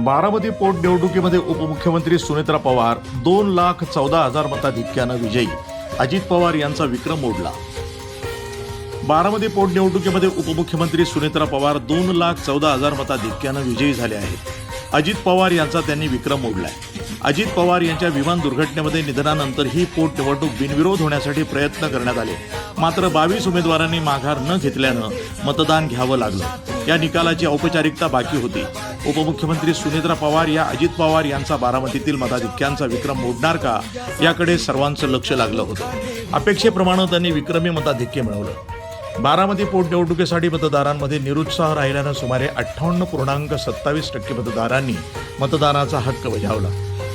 बारामती पोटनिवडणुकीमध्ये उपमुख्यमंत्री सुनेत्रा पवार 2,14,000 मताधिक्यानं विजयी. अजित पवार यांचा विक्रम मोडला. बारामती पोटनिवडणुकीमध्ये उपमुख्यमंत्री सुनेत्रा पवार 2,14,000 मताधिक्यानं विजयी झाले आहेत. अजित पवार यांचा त्यांनी विक्रम मोडलाय. अजित पवार यांच्या विमान दुर्घटनेमध्ये निधनानंतर ही पोटनिवडणूक बिनविरोध होण्यासाठी प्रयत्न करण्यात आले. मात्र 22 उमेदवारांनी माघार न घेतल्यानं मतदान घ्यावं लागलं. या निकालाची औपचारिकता बाकी होती. उपमुख्यमंत्री सुनेत्रा पवार या अजित पवार यांचा बारामतीतील मताधिक्यांचा विक्रम मोडणार का, याकडे सर्वांचं लक्ष लागलं होतं. अपेक्षेप्रमाणे त्यांनी विक्रमी मताधिक्य मिळवलं. बारामती पोटनिवडणुकीसाठी मतदारांमध्ये निरुत्साह राहिल्यानं सुमारे 58.27% मतदारांनी मतदानाचा हक्क बजावला.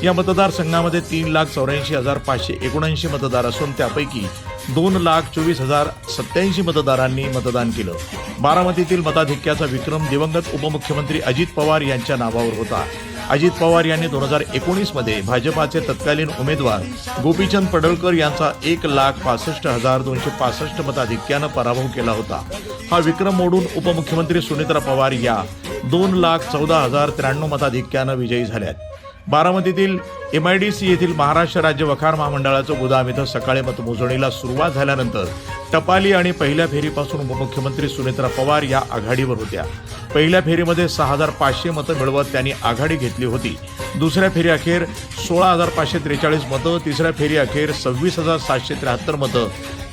या मतदारसंघामध्ये 3,84,579 मतदार असून त्यापैकी 2,24,087 मतदारांनी मतदान केलं. बारामतीतील मताधिक्याचा विक्रम दिवंगत उपमुख्यमंत्री अजित पवार यांच्या नावावर होता. अजित पवार यांनी 2019 मध्ये भाजपाचे तत्कालीन उमेदवार गोपीचंद पडळकर यांचा 1,65,265 मताधिक्यानं पराभव केला होता. हा विक्रम मोडून उपमुख्यमंत्री सुनेत्रा पवार या 2,14,093 मताधिक्यानं विजयी झाल्यात. बारामतीतील MIDC येथील महाराष्ट्र राज्य वखार महामंडळाचं गोदाम इथं सकाळी मतमोजणीला सुरुवात झाल्यानंतर टपाली आणि पहिल्या फेरीपासून उपमुख्यमंत्री सुनेत्रा पवार या आघाडीवर होत्या. पहिल्या फेरीमध्ये 6,500 मतं मिळवत त्यांनी आघाडी घेतली होती. दुसऱ्या फेरी अखेर 16,543 मतं, तिसऱ्या फेरी अखेर 26,773 मतं,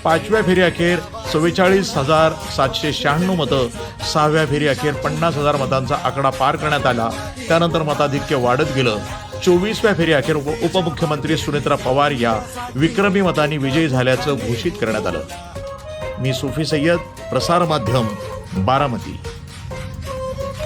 पाचव्या फेरी अखेर 44,796 मतं, सहाव्या फेरी अखेर 50,000 मतांचा आकडा पार करण्यात आला. त्यानंतर मताधिक्य वाढत गेलं. 24व्या फेरी अखेर उपमुख्यमंत्री सुनेत्रा पवार या विक्रमी मतांनी विजयी झाल्याचं घोषित करण्यात आलं. मी सुफी सय्यद, प्रसार माध्यम, बारामती.